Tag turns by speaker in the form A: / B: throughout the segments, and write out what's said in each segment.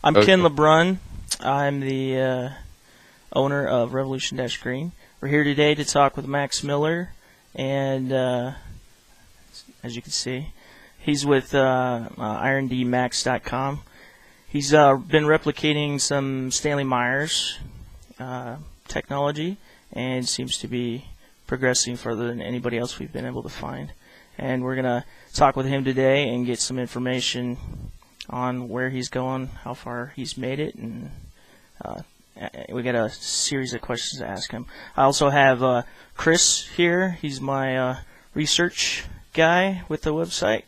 A: I'm Ken LeBrun. I'm the owner of Revolution-Green. We're here today to talk with Max Miller, and as you can see, he's with irondmax.com. He's been replicating some Stanley Meyer's technology, and seems to be progressing further than anybody else we've been able to find. And we're going to talk with him today and get some information on where he's going, how far he's made it, and we got a series of questions to ask him. I also have Chris here. He's my research guy with the website,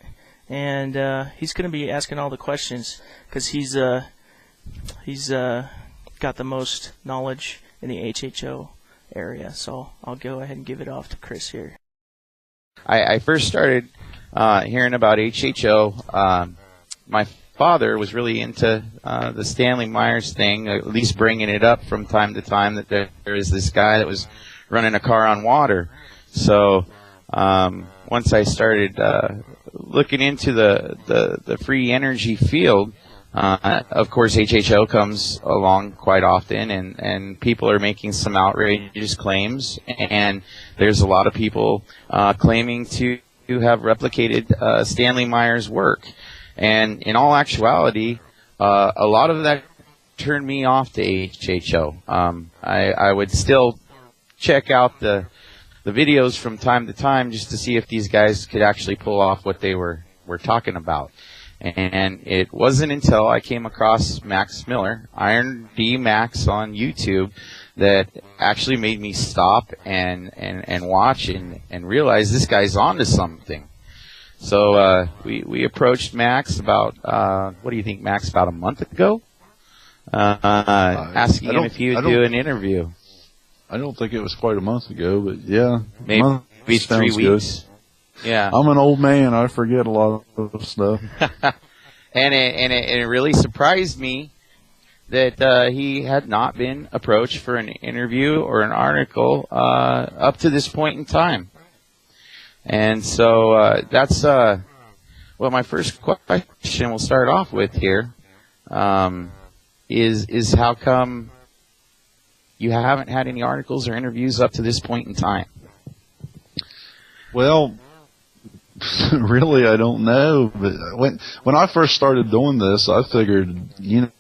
A: and he's going to be asking all the questions because he's got the most knowledge in the HHO area. So I'll go ahead and give it off to Chris here.
B: I first started hearing about HHO. My father was really into the Stanley Myers thing, at least bringing it up from time to time that there is this guy that was running a car on water. So once I started looking into the free energy field, of course HHO comes along quite often, and people are making some outrageous claims, and there's a lot of people claiming to have replicated Stanley Meyer's work. And in all actuality, a lot of that turned me off to HHO. I would still check out the videos from time to time just to see if these guys could actually pull off what they were talking about. And it wasn't until I came across Max Miller, Iron D Max on YouTube, that actually made me stop and watch and realize this guy's onto something. So we approached Max about, what do you think, Max, about a month ago? Asking him if he would do an interview.
C: I don't think it was quite a month ago, but yeah.
B: Maybe 3 weeks. Good. Yeah.
C: I'm an old man. I forget a lot of stuff.
B: and it really surprised me that he had not been approached for an interview or an article up to this point in time. And so that's well, my first question we'll start off with here is how come you haven't had any articles or interviews up to this point in time?
C: Well, really, I don't know. But when I first started doing this, I figured,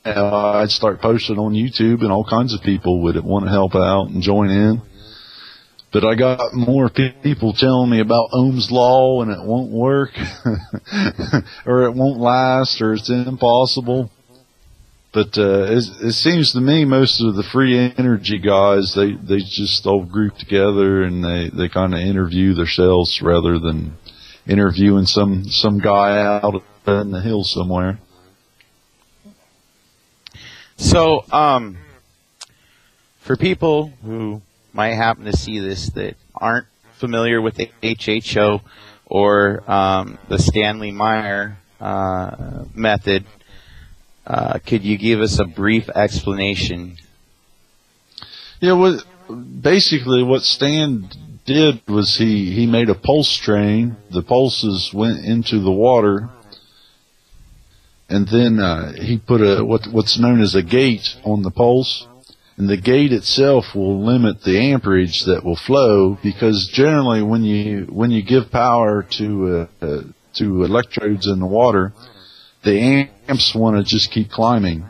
C: I'd start posting on YouTube, and all kinds of people would want to help out and join in. But I got more people telling me about Ohm's law and it won't work, or it won't last, or it's impossible. But it seems to me most of the free energy guys, they just all group together and they kind of interview themselves rather than interviewing some guy out in the hills somewhere.
B: So, for people who might happen to see this that aren't familiar with the HHO or the Stanley Meyer method, could you give us a brief explanation?
C: Yeah, basically what Stan did was he made a pulse train. The pulses went into the water, and then he put what's known as a gate on the pulse. And the gate itself will limit the amperage that will flow, because generally when you give power to electrodes in the water, the amps want to just keep climbing.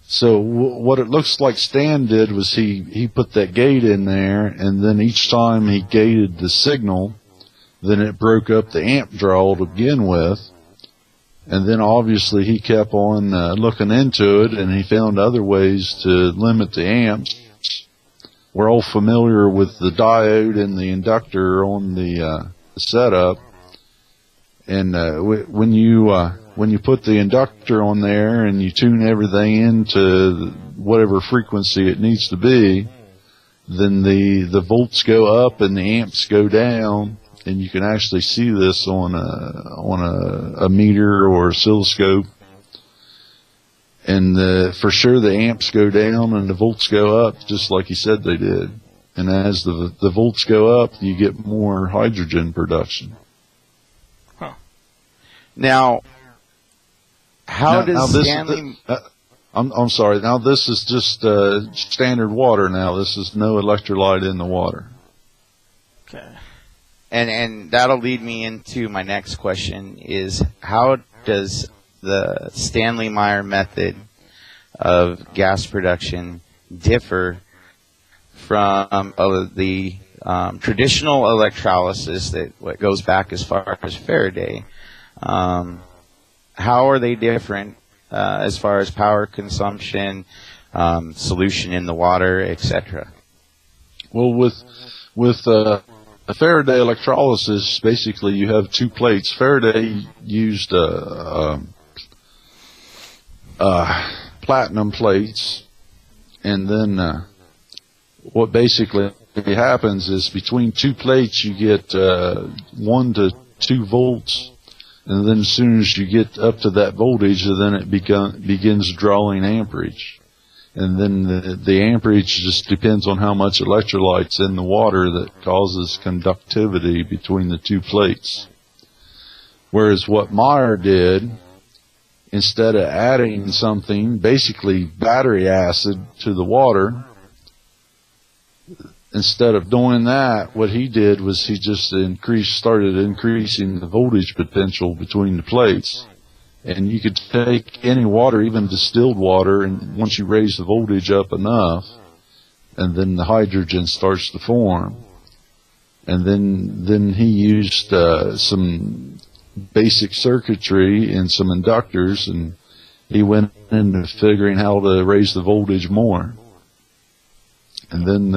C: So what it looks like Stan did was he put that gate in there, and then each time he gated the signal, then it broke up the amp draw to begin with. And then obviously he kept on looking into it, and he found other ways to limit the amps. We're all familiar with the diode and the inductor on the setup. And when you put the inductor on there and you tune everything into whatever frequency it needs to be, then the volts go up and the amps go down. And you can actually see this on a meter or oscilloscope. And for sure the amps go down and the volts go up, just like he said they did. And as the volts go up, you get more hydrogen production.
B: Huh. Now, How
C: now
B: does
C: this,
B: Stanley?
C: I'm sorry. Now this is just standard water. Now this is no electrolyte in the water.
A: Okay.
B: And that'll lead me into my next question: is how does the Stanley Meyer method of gas production differ from the traditional electrolysis that what goes back as far as Faraday? How are they different as far as power consumption, solution in the water, etc.?
C: Well, with a Faraday electrolysis, basically you have two plates. Faraday used platinum plates, and then what basically happens is between two plates you get 1 to 2 volts. And then as soon as you get up to that voltage, then it begins drawing amperage. And then the amperage just depends on how much electrolyte's in the water that causes conductivity between the two plates. Whereas what Meyer did, instead of adding something, basically battery acid to the water, instead of doing that, what he did was he just started increasing the voltage potential between the plates. And you could take any water, even distilled water, and once you raise the voltage up enough, and then the hydrogen starts to form. And then he used some basic circuitry and some inductors, and he went into figuring how to raise the voltage more. And then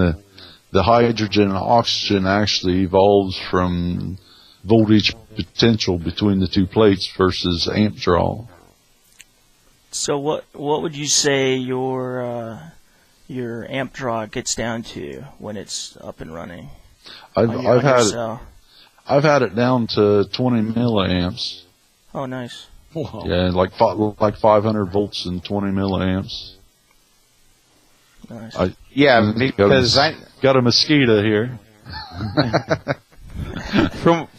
C: the hydrogen and oxygen actually evolves from voltage potential between the two plates versus amp draw.
A: So what would you say your amp draw gets down to when it's up and running?
C: I've had it down to 20 milliamps.
A: Oh, nice.
C: Wow. Yeah, like 500 volts and 20 milliamps.
A: Nice.
B: Yeah, because I
C: got a mosquito here.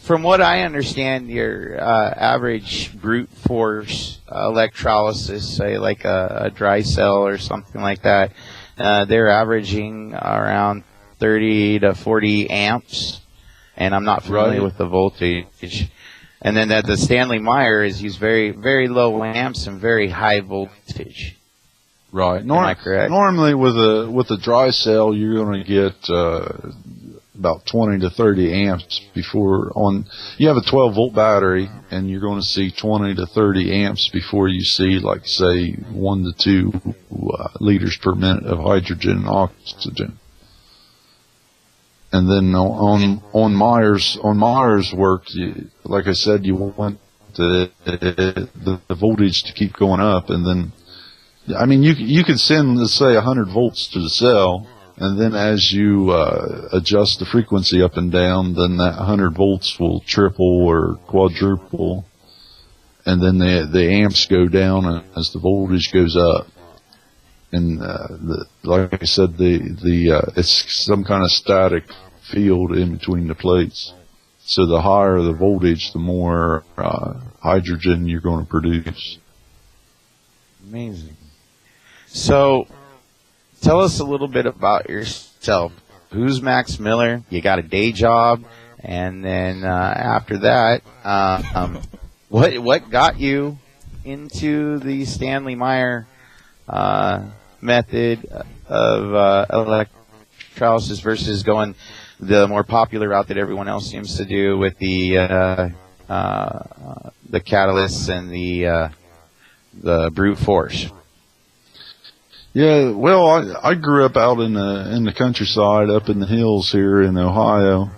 B: From what I understand, your average brute force electrolysis, say like a dry cell or something like that, they're averaging around 30 to 40 amps, and I'm not familiar with the voltage. And then that the Stanley Meyer is used very, very low amps and very high voltage.
C: Right.
B: Am I correct?
C: Normally with a dry cell, you're going to get about 20 to 30 amps you have a 12 volt battery, and you're going to see 20 to 30 amps before you see, like, say, 1 to 2 liters per minute of hydrogen and oxygen. And then on Meyer's work, like I said, you want the voltage to keep going up, and then, I mean, you could send, let's say, 100 volts to the cell, and then as you adjust the frequency up and down, then that 100 volts will triple or quadruple, and then the amps go down as the voltage goes up. And like I said, it's some kind of static field in between the plates. So the higher the voltage, the more hydrogen you're going to produce.
B: Amazing. So, tell us a little bit about yourself. Who's Max Miller? You got a day job, and then after that, what got you into the Stanley Meyer method of electrolysis versus going the more popular route that everyone else seems to do with the catalysts and the brute force?
C: Yeah, well, I grew up out in the countryside, up in the hills here in Ohio,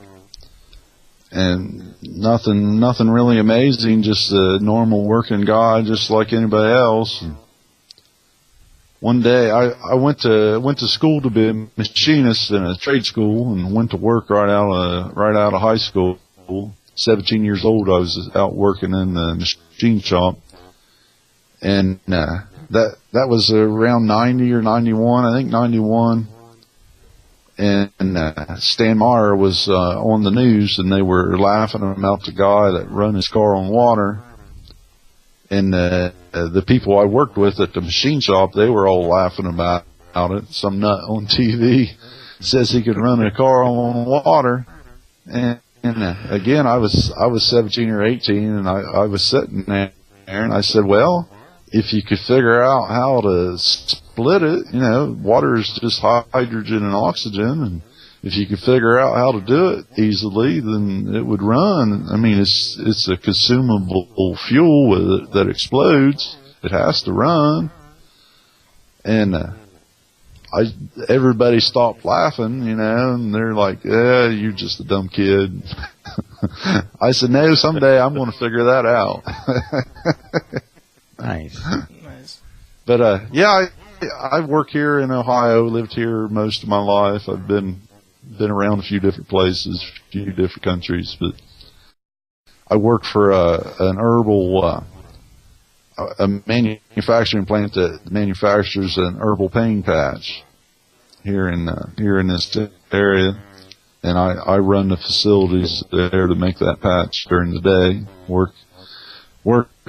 C: and nothing really amazing, just a normal working guy, just like anybody else. And one day, I went to school to be a machinist in a trade school, and went to work right out of high school. 17 years old, I was out working in the machine shop, and that was around 90 or 91, I think 91. And Stan Meyer was on the news, and they were laughing about the guy that run his car on water. the people I worked with at the machine shop, they were all laughing about it. Some nut on TV says he could run a car on water, and again, I was 17 or 18, and I was sitting there, and I said, well, if you could figure out how to split it, water is just hydrogen and oxygen, and if you could figure out how to do it easily, then it would run. I mean, it's a consumable fuel that explodes. It has to run. And everybody stopped laughing, and they're like, "Yeah, you're just a dumb kid." I said, "No, someday I'm going to figure that out."
B: Nice.
C: But yeah, I work here in Ohio. Lived here most of my life. I've been around a few different places, a few different countries, but I work for an herbal a manufacturing plant that manufactures an herbal pain patch here in this area, and I run the facilities there to make that patch during the day. Work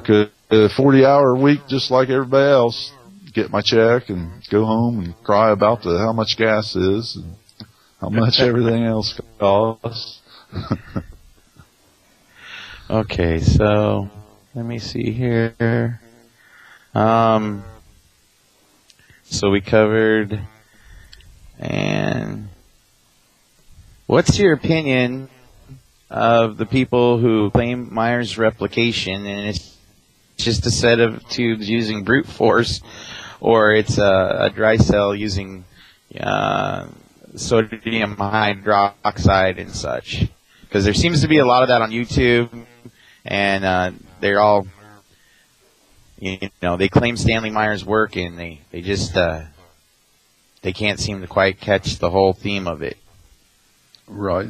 C: a 40-hour week just like everybody else. Get my check and go home and cry about how much gas is and how much everything else costs.
B: Okay, so let me see here. So we covered, and what's your opinion of the people who claim Meyer's replication and it's just a set of tubes using brute force, or it's a dry cell using sodium hydroxide and such? Because there seems to be a lot of that on YouTube, and they're all, they claim Stanley Meyer's work, and they just they can't seem to quite catch the whole theme of it.
C: Right.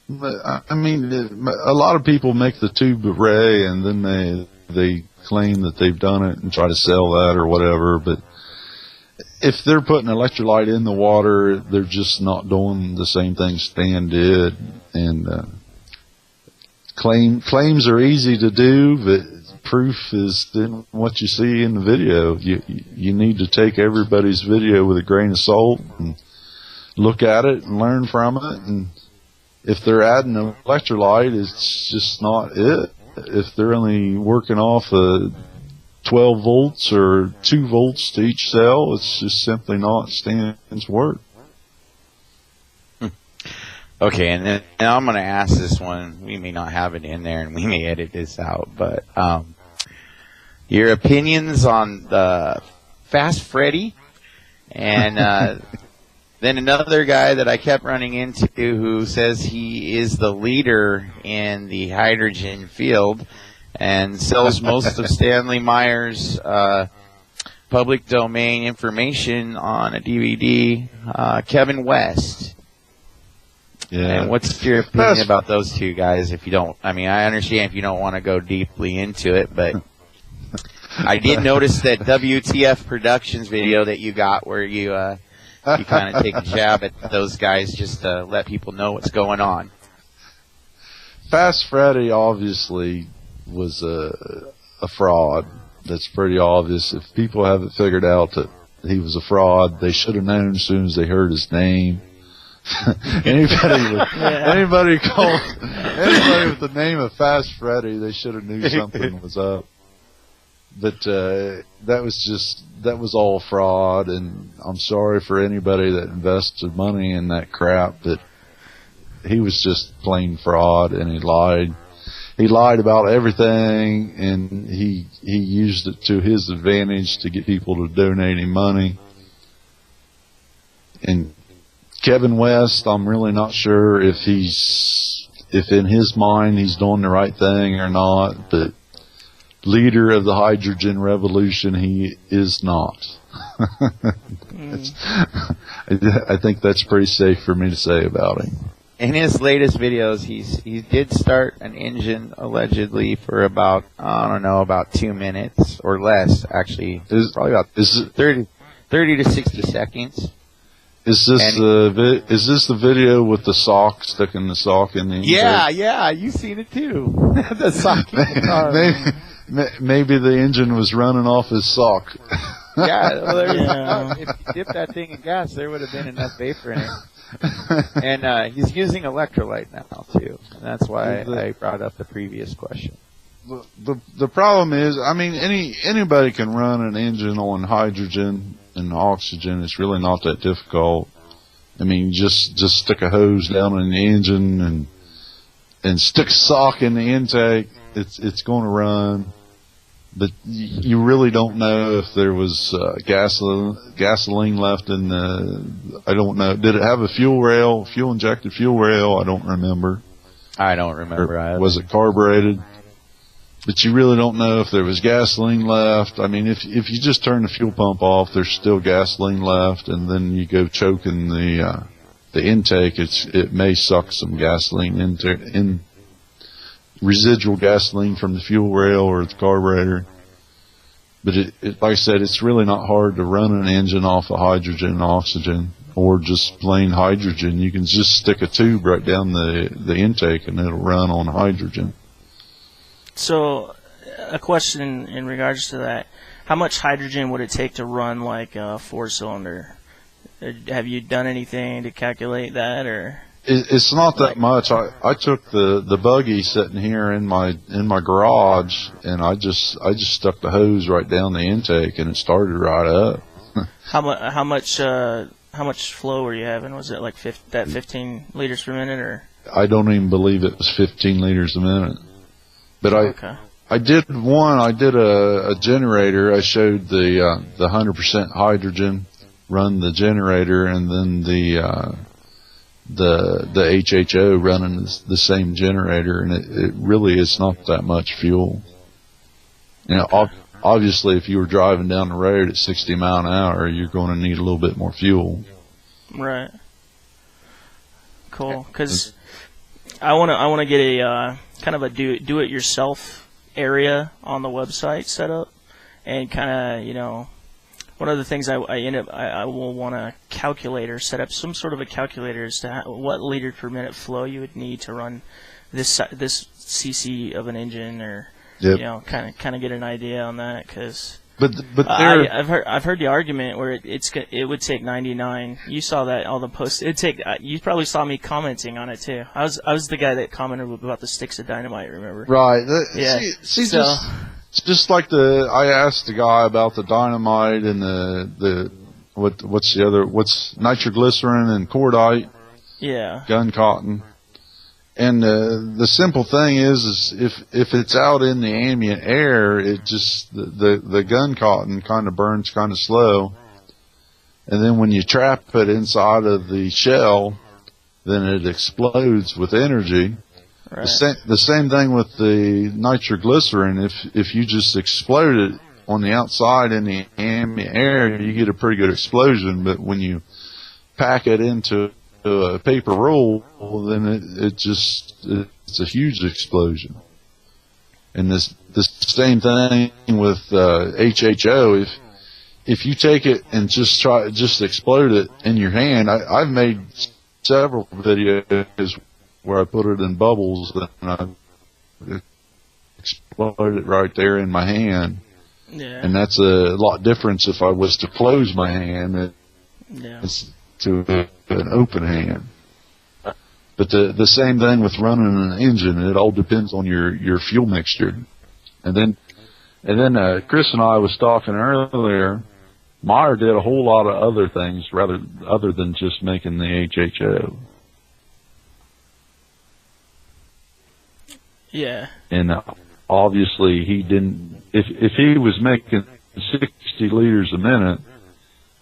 C: I mean, a lot of people make the tube array, and then they claim that they've done it and try to sell that or whatever, but if they're putting electrolyte in the water, they're just not doing the same thing Stan did. And claims are easy to do, but proof is in what you see in the video. You need to take everybody's video with a grain of salt and look at it and learn from it. And if they're adding electrolyte, it's just not it. If they're only working off 12 volts or 2 volts to each cell, it's just simply not Stan's work.
B: Okay, and I'm going to ask this one. We may not have it in there, and we may edit this out, but your opinions on the Fast Freddy, and then another guy that I kept running into who says he is the leader in the hydrogen field and sells most of Stanley Meyer's public domain information on a DVD, Kevin West.
C: Yeah.
B: And what's your opinion about those two guys? If you don't, I mean, I understand if you don't want to go deeply into it, but I did notice that WTF Productions video that you got where you kind of take a jab at those guys just to let people know what's going on.
C: Fast Freddy obviously was a fraud. That's pretty obvious. If people haven't figured out that he was a fraud, they should have known as soon as they heard his name. anybody with the name of Fast Freddy, they should have knew something was up. But that was all fraud, and I'm sorry for anybody that invested money in that crap, but he was just plain fraud, and he lied. He lied about everything, and he used it to his advantage to get people to donate him money. And Kevin West, I'm really not sure if in his mind he's doing the right thing or not, but leader of the hydrogen revolution, he is not. I think that's pretty safe for me to say about him.
B: In his latest videos, he did start an engine allegedly for about, I don't know, about 2 minutes or less, actually. Probably about 30 to 60 seconds.
C: Is this the video with the sock, sticking the sock in the engine?
B: Yeah, you've seen it too. The sock.
C: maybe the engine was running off his sock.
B: Yeah, well,
A: Yeah.
B: if you dip that thing in gas, there would have been enough vapor in it. And he's using electrolyte now too, and that's why I brought up the previous question.
C: The problem is, I mean, anybody can run an engine on hydrogen and oxygen. It's really not that difficult. I mean, just stick a hose down in the engine and stick a sock in the intake. It's going to run. But you really don't know if there was gasoline left in the. I don't know. Did it have a fuel injected fuel rail? I don't remember.
B: I don't remember either.
C: Was it carbureted? But you really don't know if there was gasoline left. I mean, if you just turn the fuel pump off, there's still gasoline left, and then you go choking the intake. It may suck some gasoline in residual gasoline from the fuel rail or the carburetor. But like I said, it's really not hard to run an engine off of hydrogen and oxygen, or just plain hydrogen. You can just stick a tube right down the intake, and it'll run on hydrogen.
A: So, a question in regards to that: how much hydrogen would it take to run like a 4-cylinder? Have you done anything to calculate that, or?
C: It's not that much. I took the buggy sitting here in my garage, and I just stuck the hose right down the intake, and it started right up.
A: How much flow were you having? Was it like 15 liters per minute, or?
C: I don't even believe it was 15 liters a minute. But
A: Okay.
C: I did a generator. I showed the 100% hydrogen, run the generator, and then the HHO running the same generator, and it really is not that much fuel. You know, obviously, if you were driving down the road at 60 mile an hour, you're going to need a little bit more fuel.
A: Right. Cool. Because I want to get a kind of a do it yourself area on the website set up, and kind of one of the things I will want a calculator set up, some sort of a calculator as to what liter per minute flow you would need to run this cc of an engine, or
C: Yep.
A: kind of get an idea on that, because.
C: But
A: I've heard the argument where it would take 99. You saw that all the posts. You probably saw me commenting on it too. I was the guy that commented about the sticks of dynamite. Remember?
C: right.
A: Yeah.
C: See,
A: So-
C: just like I asked the guy about the dynamite and what's nitroglycerin and cordite,
A: Yeah.
C: gun cotton. And the simple thing is if it's out in the ambient air, it just the gun cotton kind of burns kind of slow, and then when you trap it inside of the shell, then it explodes with energy.
A: Right.
C: The same thing with the nitroglycerin. If you just explode it on the outside in the ambient air, you get a pretty good explosion. But when you pack it into a paper roll, then it's a huge explosion. And the same thing with HHO. If you take it and just explode it in your hand, I've made several videos where I put it in bubbles and I explode it right there in my hand.
A: Yeah.
C: And that's a lot different if I was to close my hand.
A: Yeah.
C: It's to an open hand. But the same thing with running an engine. It all depends on your fuel mixture. And then Chris and I was talking earlier. Meyer did a whole lot of other things other than just making the HHO.
A: Yeah.
C: And obviously he didn't. If he was making 60 liters a minute,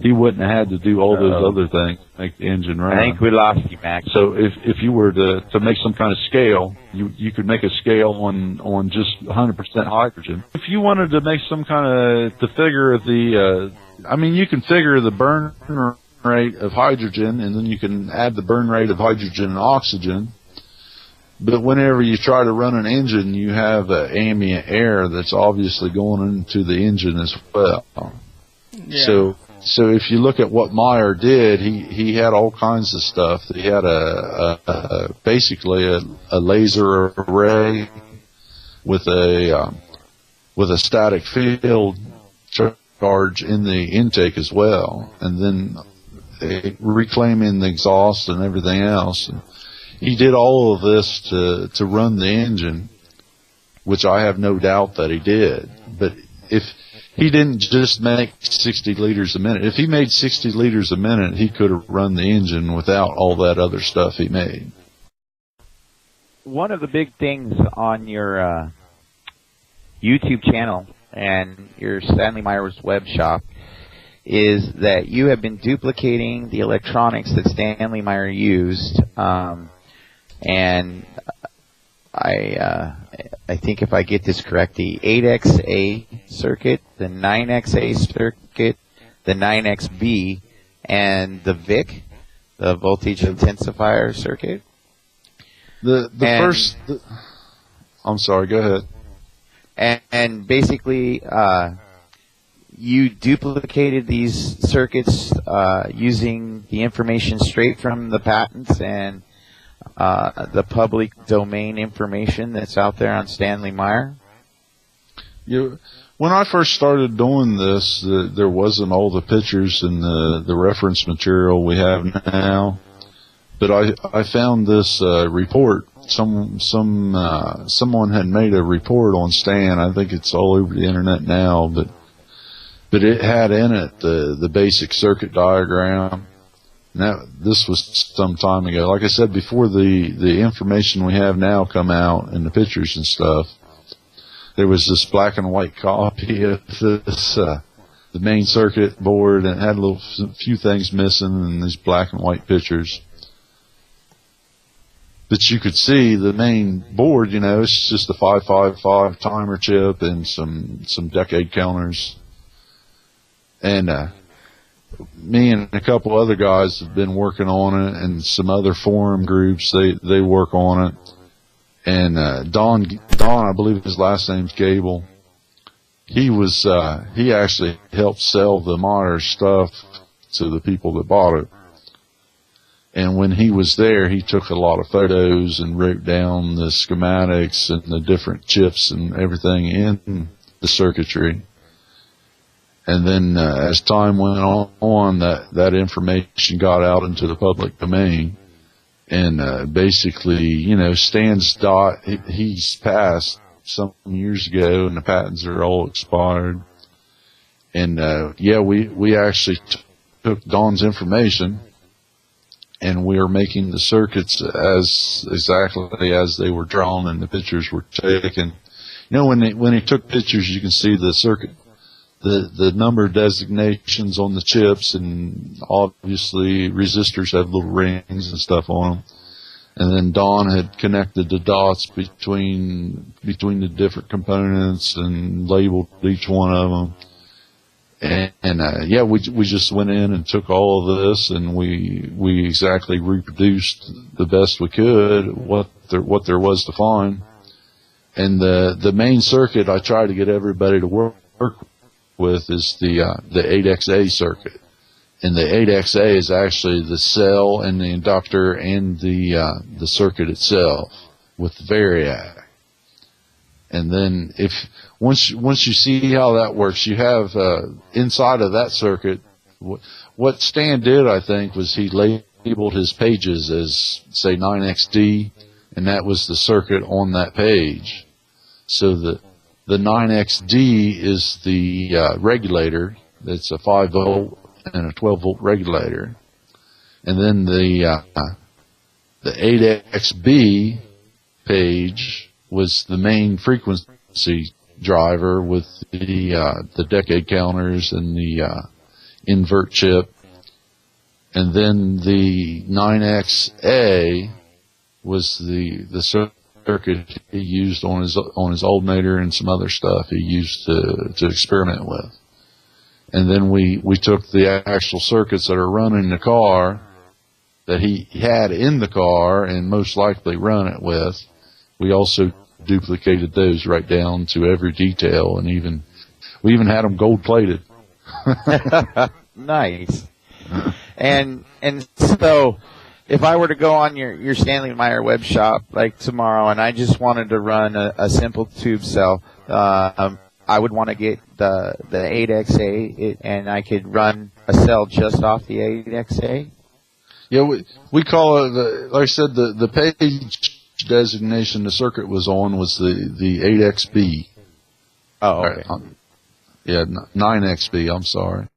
C: he wouldn't have had to do all those other things to make the engine run.
B: I think we lost you, Max.
C: So if you were to make some kind of scale, you could make a scale on just 100% hydrogen. If you wanted to make some kind of, to figure you can figure the burn rate of hydrogen, and then you can add the burn rate of hydrogen and oxygen. But whenever you try to run an engine, you have ambient air that's obviously going into the engine as well.
A: Yeah.
C: So if you look at what Meyer did, he had all kinds of stuff. He had basically a laser array with a with a static field charge in the intake as well, and then reclaiming the exhaust and everything else. And he did all of this to run the engine, which I have no doubt that he did. But if he didn't just make 60 liters a minute, if he made 60 liters a minute, he could have run the engine without all that other stuff he made.
B: One of the big things on your YouTube channel and your Stanley Meyer's web shop is that you have been duplicating the electronics that Stanley Meyer used, and I think if I get this correct, the 8XA circuit, the 9XA circuit, the 9XB, and the VIC, the voltage intensifier circuit.
C: I'm sorry, go ahead.
B: And basically, you duplicated these circuits using the information straight from the patents and the public domain information that's out there on Stanley Meyer?
C: When I first started doing this, there wasn't all the pictures and the reference material we have now. But I found this report. Someone had made a report on Stan. I think it's all over the internet now, but it had in it the basic circuit diagram. Now, this was some time ago. Like I said before, the information we have now come out and the pictures and stuff. There was this black and white copy of this the main circuit board, and it had a few things missing and these black and white pictures. But you could see the main board, it's just a 555 timer chip and some decade counters. And me and a couple other guys have been working on it, and some other forum groups, they work on it. And Don, I believe his last name's Gable. He actually helped sell the Meyer stuff to the people that bought it. And when he was there, he took a lot of photos and wrote down the schematics and the different chips and everything in the circuitry. And then as time went on, that information got out into the public domain. And basically, Stan's dot, he's passed some years ago, and the patents are all expired. And we actually took Don's information, and we are making the circuits as exactly as they were drawn and the pictures were taken. When he took pictures, you can see the circuit, the number designations on the chips, and obviously resistors have little rings and stuff on them. And then Don had connected the dots between the different components and labeled each one of them. And we just went in and took all of this, and we exactly reproduced the best we could what there was to find. And the main circuit I try to get everybody to work with is the 8XA circuit. And the 8XA is actually the cell and the inductor and the circuit itself with the variac. And then once you see how that works, you have inside of that circuit, what Stan did, I think, was he labeled his pages as, say, 9XD, and that was the circuit on that page. So the 9XD is the regulator. It's a 5 volt and a 12 volt regulator. And then the 8XB page was the main frequency driver with the decade counters and the invert chip. And then the 9XA was the circuit he used on his alternator and some other stuff he used to experiment with. And then we took the actual circuits that are running the car that he had in the car and most likely run it with. We also duplicated those right down to every detail, and we even had them gold plated.
B: Nice. And so, if I were to go on your Stanley Meyer web shop like tomorrow, and I just wanted to run a simple tube cell, I would want to get the 8XA, and I could run a cell just off the 8XA.
C: Yeah, we call it, like I said, the page designation the circuit was on was the 8XB.
B: Oh, okay.
C: Yeah, 9XB, I'm sorry.